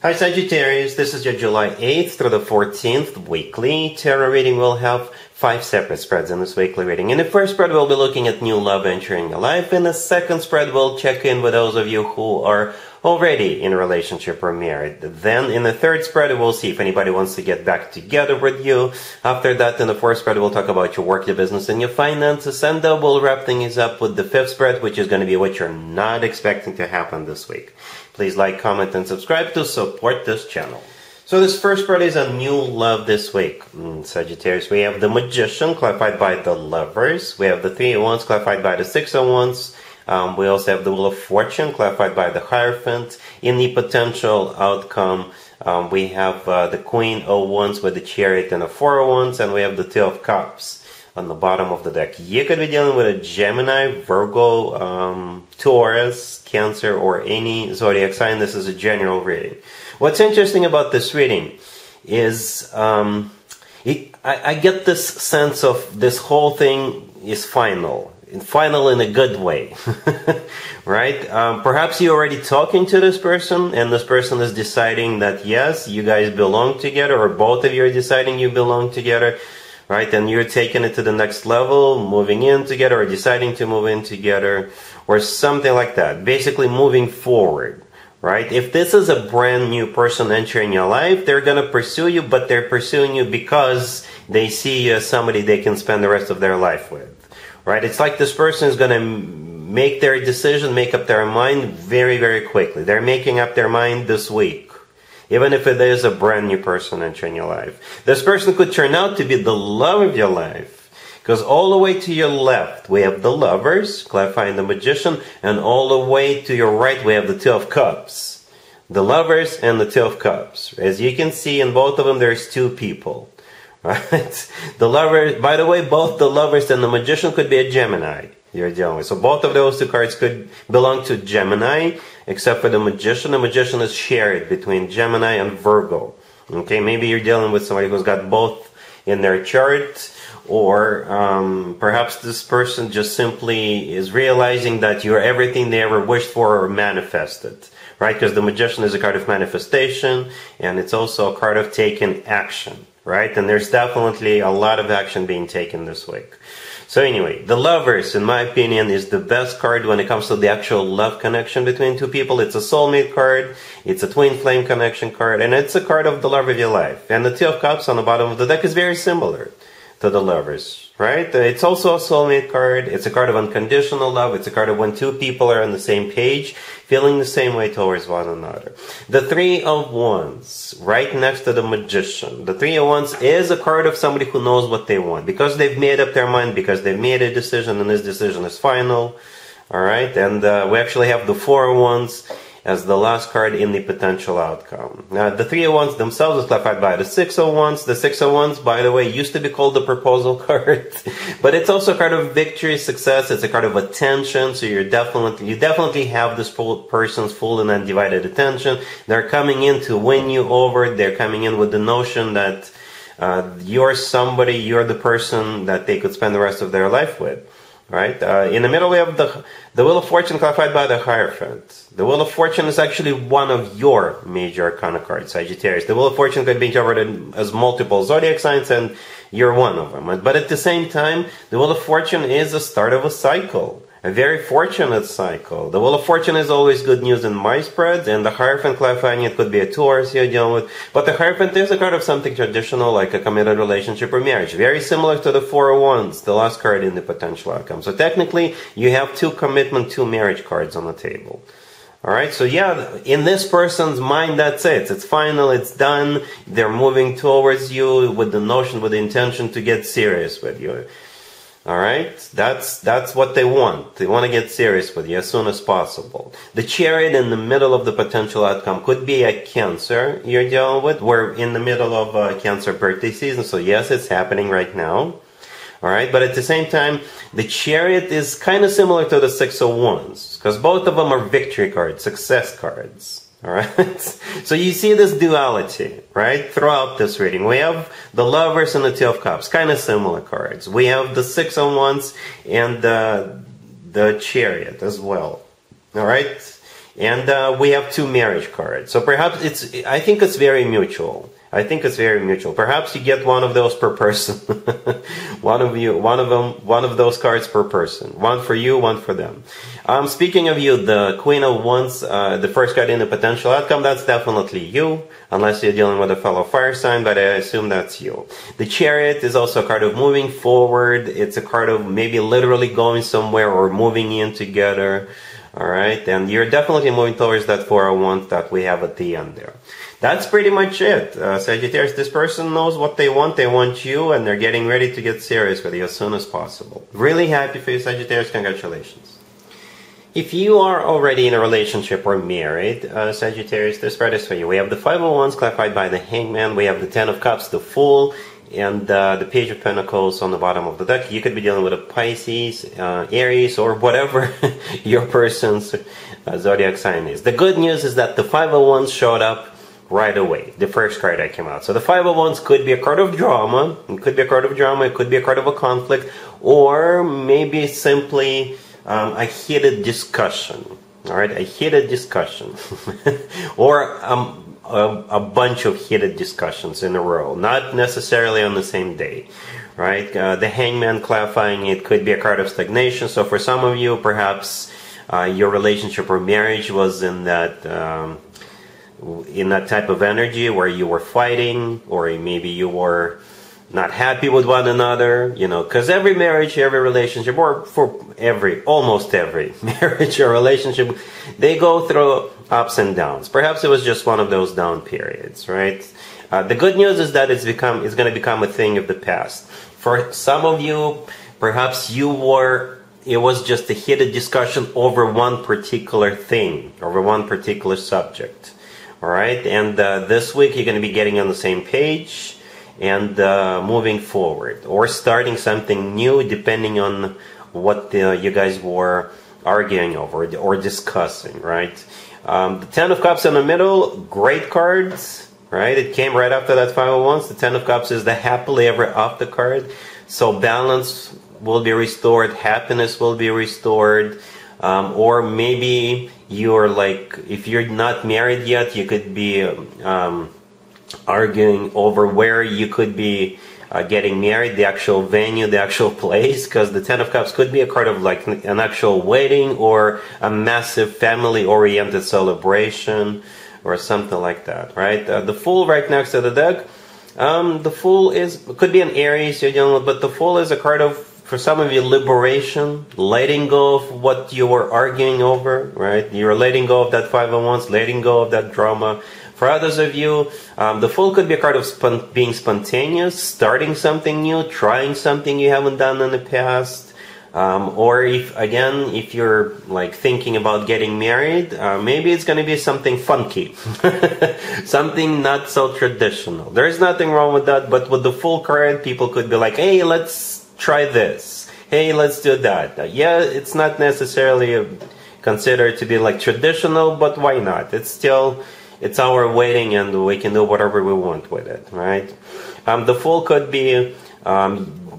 Hi Sagittarius, this is your July 8th through the 14th weekly tarot reading. We'll have 5 separate spreads in this weekly reading. In the first spread, we'll be looking at new love entering your life. In the second spread, we'll check in with those of you who are already in a relationship or married. Then in the third spread, we'll see if anybody wants to get back together with you. After that, in the fourth spread, we'll talk about your work, your business, and your finances. And then we'll wrap things up with the fifth spread, which is going to be what you're not expecting to happen this week. Please like, comment, and subscribe to support this channel. So this first spread is on new love this week. Sagittarius, we have the Magician, clarified by the Lovers. We have the Three of Wands, clarified by the Six of Wands. We also have the Wheel of Fortune, clarified by the Hierophant. In the potential outcome, we have the Queen of Wands with the Chariot and the Four of Wands, and we have the Two of Cups on the bottom of the deck. You could be dealing with a Gemini, Virgo, Taurus, Cancer, or any zodiac sign. This is a general reading. What's interesting about this reading is I get this sense of this whole thing is final in a good way, right? Perhaps you're already talking to this person, and this person is deciding that yes, you guys belong together, or both of you are deciding you belong together. Right, and you're taking it to the next level, moving in together, or deciding to move in together, or something like that. Basically moving forward, right? If this is a brand new person entering your life, they're going to pursue you, but they're pursuing you because they see you as somebody they can spend the rest of their life with, right? It's like this person is going to make their decision, make up their mind very, very quickly. They're making up their mind this week. Even if it is a brand new person entering your life. This person could turn out to be the love of your life. Because all the way to your left, we have the Lovers, clarifying the Magician. And all the way to your right, we have the Two of Cups. The Lovers and the Two of Cups. As you can see, in both of them, there's two people. Right? The Lovers, by the way, both the Lovers and the Magician could be a Gemini you're dealing with. So both of those two cards could belong to Gemini, except for the Magician. The Magician is shared between Gemini and Virgo. Okay, maybe you're dealing with somebody who's got both in their chart, or perhaps this person just simply is realizing that you're everything they ever wished for or manifested. Right? Because the Magician is a card of manifestation, and it's also a card of taking action. Right? And there's definitely a lot of action being taken this week. So anyway, the Lovers, in my opinion, is the best card when it comes to the actual love connection between two people. It's a soulmate card, it's a twin flame connection card, and it's a card of the love of your life. And the Two of Cups on the bottom of the deck is very similar to the Lovers, right? It's also a soulmate card. It's a card of unconditional love. It's a card of when two people are on the same page, feeling the same way towards one another. The Three of Wands, right next to the Magician. The Three of Wands is a card of somebody who knows what they want, because they've made up their mind, because they've made a decision, and this decision is final. All right, and we actually have the Four of Wands as the last card in the potential outcome. Now, the Three of Wands themselves is clarified by the Six of Wands. The Six of Wands, by the way, used to be called the proposal card, but it's also a card of victory, success. It's a card of attention. So you definitely have this person's full and undivided attention. They're coming in to win you over. They're coming in with the notion that you're somebody, you're the person that they could spend the rest of their life with. Right? In the middle we have the Wheel of Fortune, clarified by the Hierophant. The Wheel of Fortune is actually one of your major arcana cards, Sagittarius. The Wheel of Fortune could be interpreted as multiple zodiac signs, and you're one of them. But at the same time, the Wheel of Fortune is the start of a cycle. A very fortunate cycle. The Wheel of Fortune is always good news in my spreads, and the Hierophant, clarifying it, could be a Taurus you're dealing with. But the Hierophant is a card of something traditional, like a committed relationship or marriage. Very similar to the Four of Wands, the last card in the potential outcome. So technically, you have two commitment, two marriage cards on the table. Alright, so yeah, in this person's mind, that's it. It's final, it's done. They're moving towards you with the notion, with the intention to get serious with you. Alright, that's what they want. They want to get serious with you as soon as possible. The Chariot in the middle of the potential outcome could be a Cancer you're dealing with. We're in the middle of Cancer birthday season, so yes, it's happening right now. Alright, but at the same time, the Chariot is kind of similar to the Six of Wands, because both of them are victory cards, success cards. Alright, so you see this duality, right, throughout this reading. We have the Lovers and the Two of Cups, kind of similar cards. We have the Six of Wands and the Chariot as well. Alright, And we have 2 marriage cards. So perhaps I think it's very mutual. I think it's very mutual. Perhaps you get one of those per person. one of those cards per person. One for you, one for them. Speaking of you, the Queen of Wands, the first card in the potential outcome, that's definitely you. Unless you're dealing with a fellow fire sign, but I assume that's you. The Chariot is also a card of moving forward. It's a card of maybe literally going somewhere or moving in together. Alright, and you're definitely moving towards that 4 of Wands that we have at the end there. That's pretty much it. Sagittarius, this person knows what they want. They want you, and they're getting ready to get serious with you as soon as possible. Really happy for you, Sagittarius. Congratulations. If you are already in a relationship or married, Sagittarius, this spread is for you. We have the 5 of Wands clarified by the Hangman. We have the 10 of Cups, the Fool, and the Page of Pentacles on the bottom of the deck. You could be dealing with a Pisces, Aries, or whatever your person's zodiac sign is. The good news is that the 5 of Wands showed up right away, the first card that came out. So the 5 of Wands could be a card of drama. It could be a card of drama. It could be a card of a conflict, or maybe simply a heated discussion. All right, a heated discussion, or a bunch of heated discussions in a row, not necessarily on the same day. Right? The Hangman clarifying it could be a card of stagnation. So for some of you, perhaps your relationship or marriage was in that type of energy where you were fighting, or maybe you were not happy with one another, you know, because every marriage, every relationship, or for almost every marriage or relationship, they go through ups and downs. Perhaps it was just one of those down periods, right? The good news is that it's going to become a thing of the past. For some of you, perhaps it was just a heated discussion over one particular thing, over one particular subject. All right, and this week you're going to be getting on the same page and moving forward, or starting something new, depending on what you guys were arguing over or discussing, right? The 10 of Cups in the middle, great cards, right? It came right after that 5 of Wands. The 10 of Cups is the happily ever after card. So balance will be restored, happiness will be restored, or maybe you're like, if you're not married yet, you could be arguing over where you could be getting married, the actual venue, the actual place, because the 10 of Cups could be a card of like an actual wedding or a massive family-oriented celebration or something like that, right? The Fool right next to the deck. The Fool could be an Aries you're dealing with, but the Fool is a card of, for some of you, liberation, letting go of what you were arguing over, right? You're letting go of that 5 of Wands, letting go of that drama. For others of you, the Fool could be a card of being spontaneous, starting something new, trying something you haven't done in the past. Or if you're like thinking about getting married, maybe it's going to be something funky, something not so traditional. There's nothing wrong with that, but with the Fool card, people could be like, hey, let's try this. Hey, let's do that. Yeah, it's not necessarily considered to be like traditional, but why not? It's our wedding, and we can do whatever we want with it, right? The Fool could be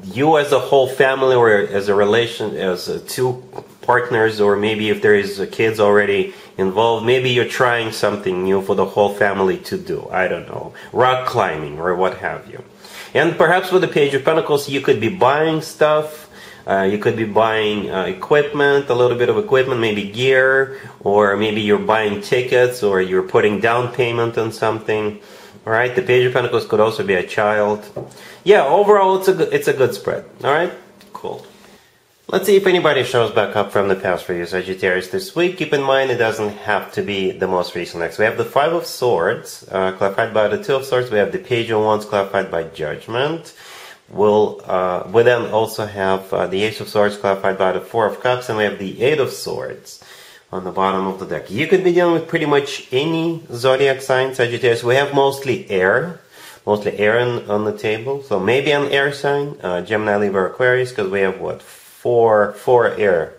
you as a whole family, or as a relation, as two partners, or maybe if there is kids already involved, maybe you're trying something new for the whole family to do. I don't know, rock climbing or what have you. And perhaps with the Page of Pentacles, you could be buying stuff. You could be buying equipment, a little bit of equipment, maybe gear, or maybe you're buying tickets, or you're putting down payment on something. All right, the Page of Pentacles could also be a child. Yeah, overall, it's a good spread. All right, cool. Let's see if anybody shows back up from the past for you, Sagittarius, this week. Keep in mind, it doesn't have to be the most recent. Next, we have the 5 of Swords, clarified by the 2 of Swords. We have the Page of Wands, clarified by Judgment. We then also have the Ace of Swords, clarified by the 4 of Cups, and we have the 8 of Swords on the bottom of the deck. You could be dealing with pretty much any zodiac sign, Sagittarius. We have mostly air on the table, so maybe an air sign, Gemini, Libra, Aquarius, because we have what, four air,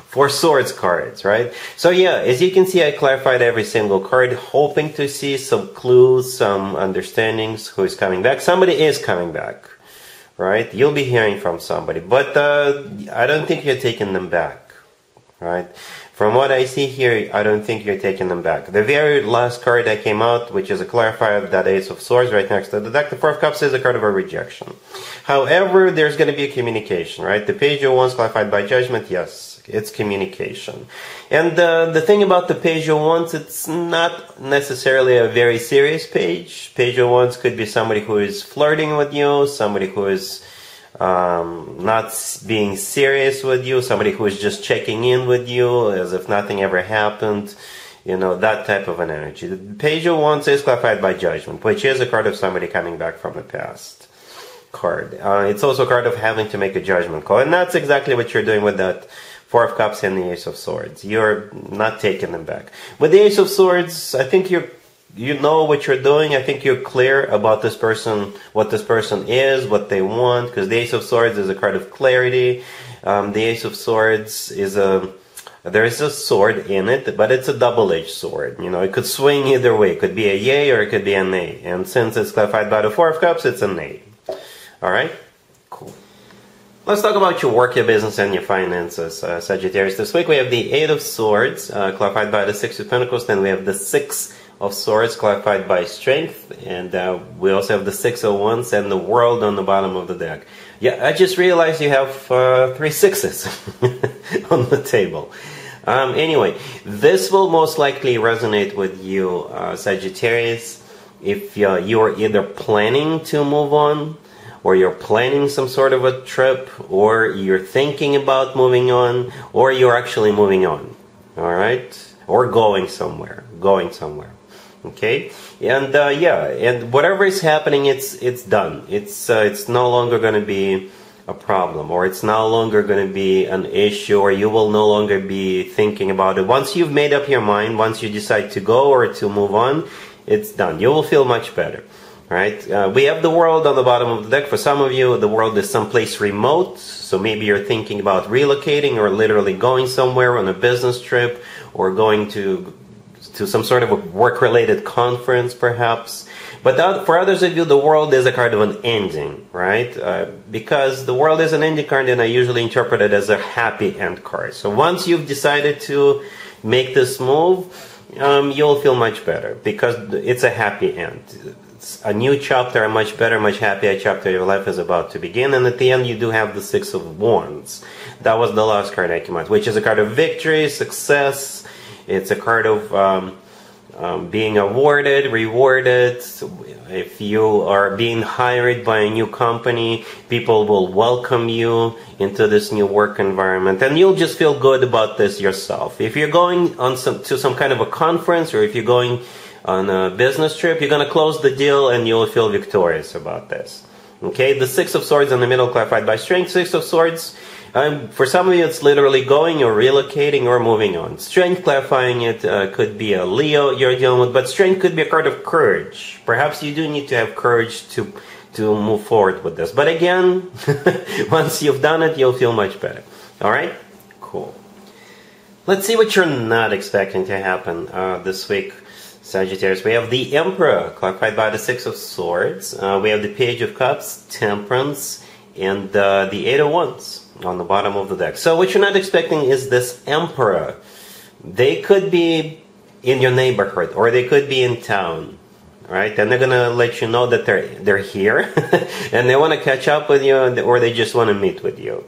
4 swords cards, right? So yeah, as you can see, I clarified every single card, hoping to see some clues, some understandings, who is coming back. Somebody is coming back, right? You'll be hearing from somebody, but I don't think you're taking them back, right? From what I see here, I don't think you're taking them back. The very last card that came out, which is a clarifier, that Ace of Swords right next to the deck, the Four of Cups is a card of a rejection. However, there's going to be a communication, right? The Page of Wands clarified by Judgment, yes, it's communication. And the thing about the Page of Wands, it's not necessarily a very serious page. Page of Wands could be somebody who is flirting with you, somebody who is not being serious with you, somebody who is just checking in with you as if nothing ever happened, you know, that type of an energy. The Page of Wands is clarified by Judgment, which is a card of somebody coming back from the past card. It's also a card of having to make a judgment call, and that's exactly what you're doing with that Four of Cups and the Ace of Swords. You're not taking them back. With the Ace of Swords, I think you know what you're doing. I think you're clear about this person, what this person is, what they want, because the Ace of Swords is a card of clarity. The Ace of Swords is there is a sword in it, but it's a double-edged sword. You know, it could swing either way. It could be a yay or it could be a nay. And since it's clarified by the Four of Cups, it's a nay. Alright? Cool. Let's talk about your work, your business, and your finances, Sagittarius. This week we have the Eight of Swords, clarified by the Six of Pentacles. Then we have the Six of Swords, clarified by Strength. And we also have the Six of Wands and the World on the bottom of the deck. Yeah, I just realized you have 3 sixes on the table. Anyway, this will most likely resonate with you, Sagittarius, if you're either planning to move on, or you're planning some sort of a trip, or you're thinking about moving on, or you're actually moving on, all right? Or going somewhere, okay? And yeah, and whatever is happening, it's done. It's no longer going to be a problem, or it's no longer going to be an issue, or you will no longer be thinking about it. Once you've made up your mind, once you decide to go or to move on, it's done. You will feel much better. Right? We have the World on the bottom of the deck. For some of you, the World is someplace remote, so maybe you're thinking about relocating or literally going somewhere on a business trip, or going to some sort of a work-related conference, perhaps. But for others of you, the World is a card of an ending, right? Because the World is an ending card, and I usually interpret it as a happy end card. So once you've decided to make this move, you'll feel much better, because it's a happy end. A new chapter, a much better, much happier chapter of your life is about to begin. And at the end, you do have the Six of Wands. That was the last card I came out, which is a card of victory, success. It's a card of being awarded, rewarded. If you are being hired by a new company, people will welcome you into this new work environment, and you'll just feel good about this yourself. If you're going on to some kind of a conference, or if you're going on a business trip, you're going to close the deal and you'll feel victorious about this. Okay, the Six of Swords in the middle, clarified by Strength. Six of Swords, for some of you, it's literally going or relocating or moving on. Strength, clarifying it, could be a Leo you're dealing with, but Strength could be a card of courage. Perhaps you do need to have courage to move forward with this. But again, once you've done it, you'll feel much better. Alright? Cool. Let's see what you're not expecting to happen this week, Sagittarius. We have the Emperor, clarified by the Six of Swords. We have the Page of Cups, Temperance, and the Eight of Wands on the bottom of the deck. So what you're not expecting is this Emperor. They could be in your neighborhood, or they could be in town, right? And they're gonna let you know that they're here, and they want to catch up with you, or they just want to meet with you,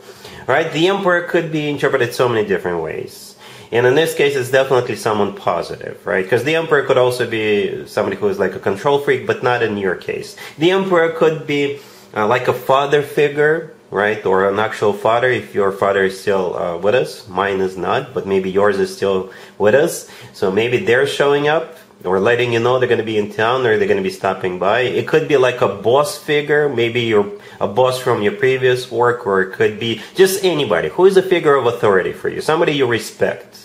right? The Emperor could be interpreted so many different ways. And in this case, it's definitely someone positive, right? Because the Emperor could also be somebody who is like a control freak, but not in your case. The Emperor could be like a father figure, right? Or an actual father, if your father is still with us. Mine is not, but maybe yours is still with us. So maybe they're showing up, or letting you know they're going to be in town, or they're going to be stopping by. It could be like a boss figure. Maybe you're a boss from your previous work, or it could be just anybody who is a figure of authority for you, somebody you respect.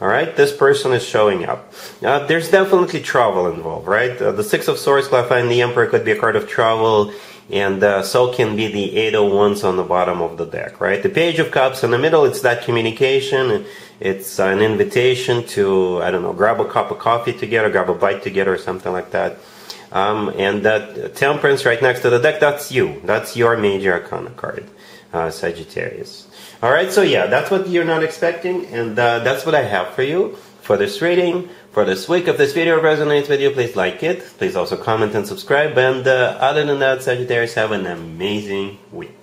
All right, this person is showing up. There's definitely travel involved, right? The Six of Swords, clarifying the Emperor, could be a card of travel, and so can be the Eight of Wands on the bottom of the deck, right? The Page of Cups in the middle, it's that communication. It's an invitation to, I don't know, grab a cup of coffee together, grab a bite together, or something like that. And that Temperance right next to the deck, that's you. That's your major arcana card. Sagittarius. Alright, so yeah, that's what you're not expecting, and that's what I have for you for this reading, for this week. If this video resonates with you, please like it. Please also comment and subscribe. And other than that, Sagittarius, have an amazing week.